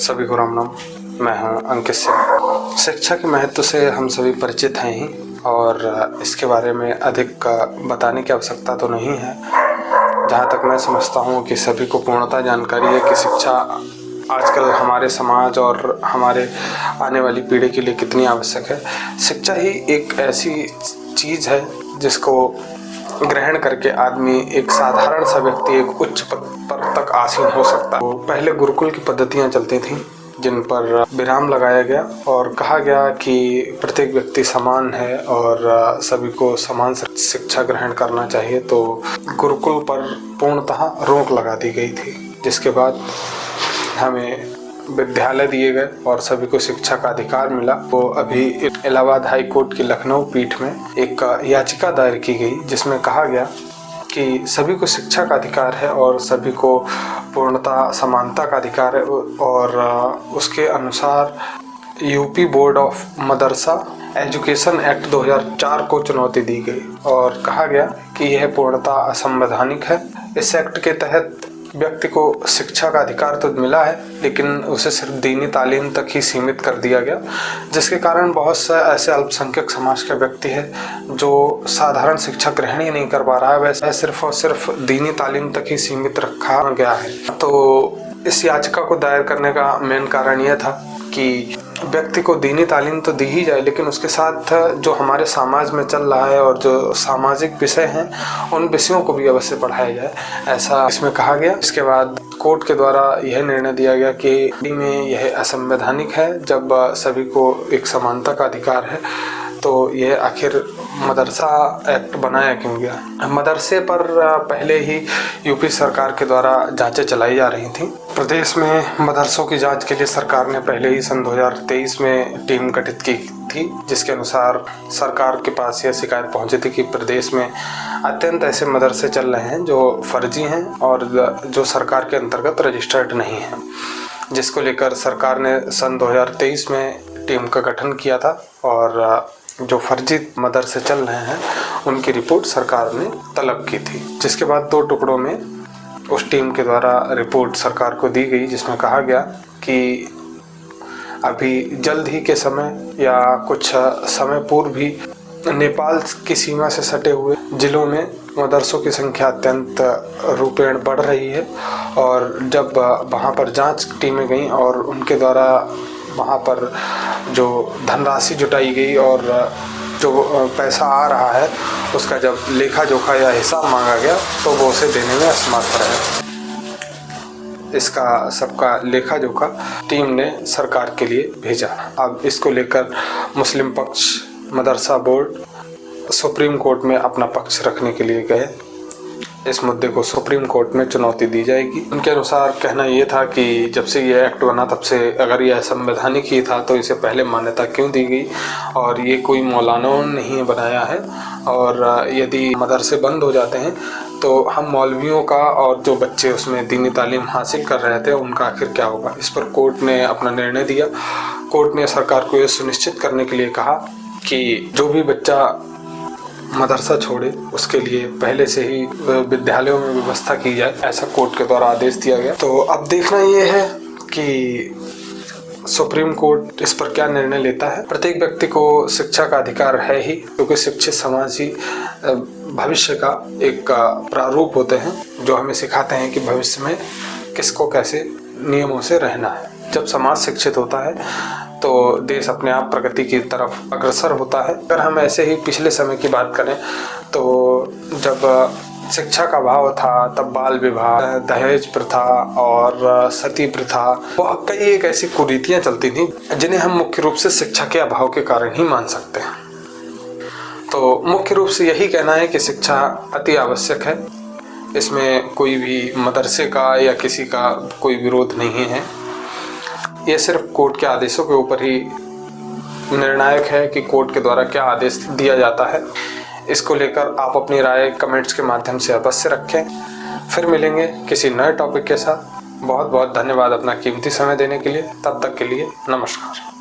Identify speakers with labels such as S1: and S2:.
S1: सभी को राम नाम। मैं हूं अंकित सिंह। शिक्षा के महत्व से हम सभी परिचित हैं ही और इसके बारे में अधिक बताने की आवश्यकता तो नहीं है। जहाँ तक मैं समझता हूँ कि सभी को पूर्णतः जानकारी है कि शिक्षा आजकल हमारे समाज और हमारे आने वाली पीढ़ी के लिए कितनी आवश्यक है। शिक्षा ही एक ऐसी चीज़ है जिसको ग्रहण करके आदमी एक साधारण सा व्यक्ति एक उच्च पद पर तक आसीन हो सकता है। तो पहले गुरुकुल की पद्धतियां चलती थीं जिन पर विराम लगाया गया और कहा गया कि प्रत्येक व्यक्ति समान है और सभी को समान शिक्षा ग्रहण करना चाहिए। तो गुरुकुल पर पूर्णतः रोक लगा दी गई थी, जिसके बाद हमें विद्यालय दिए गए और सभी को शिक्षा का अधिकार मिला। तो अभी इलाहाबाद हाई कोर्ट की लखनऊ पीठ में एक याचिका दायर की गई जिसमें कहा गया कि सभी को शिक्षा का अधिकार है और सभी को पूर्णतः समानता का अधिकार है और उसके अनुसार UP board of Madrasa education act 2004 को चुनौती दी गई और कहा गया कि यह पूर्णतः असंवैधानिक है। इस एक्ट के तहत व्यक्ति को शिक्षा का अधिकार तो मिला है, लेकिन उसे सिर्फ दीनी तालीम तक ही सीमित कर दिया गया, जिसके कारण बहुत से ऐसे अल्पसंख्यक समाज के व्यक्ति है जो साधारण शिक्षा ग्रहण ही नहीं कर पा रहा है। वैसे सिर्फ और सिर्फ दीनी तालीम तक ही सीमित रखा गया है। तो इस याचिका को दायर करने का मेन कारण यह था कि व्यक्ति को दीनी तालीम तो दी ही जाए, लेकिन उसके साथ जो हमारे समाज में चल रहा है और जो सामाजिक विषय हैं उन विषयों को भी अवश्य पढ़ाया जाए, ऐसा इसमें कहा गया। इसके बाद कोर्ट के द्वारा यह निर्णय दिया गया कि में यह असंवैधानिक है। जब सभी को एक समानता का अधिकार है तो यह आखिर मदरसा एक्ट बनाया क्यों गया। मदरसे पर पहले ही यूपी सरकार के द्वारा जांचें चलाई जा रही थीं। प्रदेश में मदरसों की जांच के लिए सरकार ने पहले ही सन 2023 में टीम गठित की थी, जिसके अनुसार सरकार के पास यह शिकायत पहुंची थी कि प्रदेश में अत्यंत ऐसे मदरसे चल रहे हैं जो फर्जी हैं और जो सरकार के अंतर्गत रजिस्टर्ड नहीं हैं, जिसको लेकर सरकार ने सन 2023 में टीम का गठन किया था और जो फर्जी मदरसे चल रहे हैं उनकी रिपोर्ट सरकार ने तलब की थी। जिसके बाद 2 टुकड़ों में उस टीम के द्वारा रिपोर्ट सरकार को दी गई, जिसमें कहा गया कि अभी जल्द ही के समय या कुछ समय पूर्व भी नेपाल की सीमा से सटे हुए जिलों में मदरसों की संख्या अत्यंत रूपेण बढ़ रही है और जब वहाँ पर जांच टीमें गईं और उनके द्वारा वहाँ पर जो धनराशि जुटाई गई और जो पैसा आ रहा है उसका जब लेखा जोखा या हिसाब मांगा गया तो वो उसे देने में असमर्थ रहे। इसका सबका लेखा जोखा टीम ने सरकार के लिए भेजा। अब इसको लेकर मुस्लिम पक्ष, मदरसा बोर्ड सुप्रीम कोर्ट में अपना पक्ष रखने के लिए गए। इस मुद्दे को सुप्रीम कोर्ट में चुनौती दी जाएगी। उनके अनुसार कहना ये था कि जब से ये एक्ट बना तब से अगर यह संवैधानिक ही था तो इसे पहले मान्यता क्यों दी गई और ये कोई मौलानाओं ने नहीं बनाया है और यदि मदरसे बंद हो जाते हैं तो हम मौलवियों का और जो बच्चे उसमें दीनी तालीम हासिल कर रहे थे उनका आखिर क्या होगा। इस पर कोर्ट ने अपना निर्णय दिया। कोर्ट ने सरकार को यह सुनिश्चित करने के लिए कहा कि जो भी बच्चा मदरसा छोड़े उसके लिए पहले से ही विद्यालयों में व्यवस्था की जाए, ऐसा कोर्ट के द्वारा आदेश दिया गया। तो अब देखना ये है कि सुप्रीम कोर्ट इस पर क्या निर्णय लेता है। प्रत्येक व्यक्ति को शिक्षा का अधिकार है ही, क्योंकि शिक्षित समाज ही भविष्य का एक प्रारूप होते हैं जो हमें सिखाते हैं कि भविष्य में किसको कैसे नियमों से रहना है। जब समाज शिक्षित होता है तो देश अपने आप प्रगति की तरफ अग्रसर होता है। अगर हम ऐसे ही पिछले समय की बात करें तो जब शिक्षा का अभाव था तब बाल विवाह, दहेज प्रथा और सती प्रथा, वो कई एक ऐसी कुरीतियां चलती थी जिन्हें हम मुख्य रूप से शिक्षा के अभाव के कारण ही मान सकते हैं। तो मुख्य रूप से यही कहना है कि शिक्षा अति आवश्यक है। इसमें कोई भी मदरसे का या किसी का कोई विरोध नहीं है। ये सिर्फ कोर्ट के आदेशों के ऊपर ही निर्णायक है कि कोर्ट के द्वारा क्या आदेश दिया जाता है। इसको लेकर आप अपनी राय कमेंट्स के माध्यम से अवश्य रखें। फिर मिलेंगे किसी नए टॉपिक के साथ। बहुत बहुत धन्यवाद अपना कीमती समय देने के लिए। तब तक के लिए नमस्कार।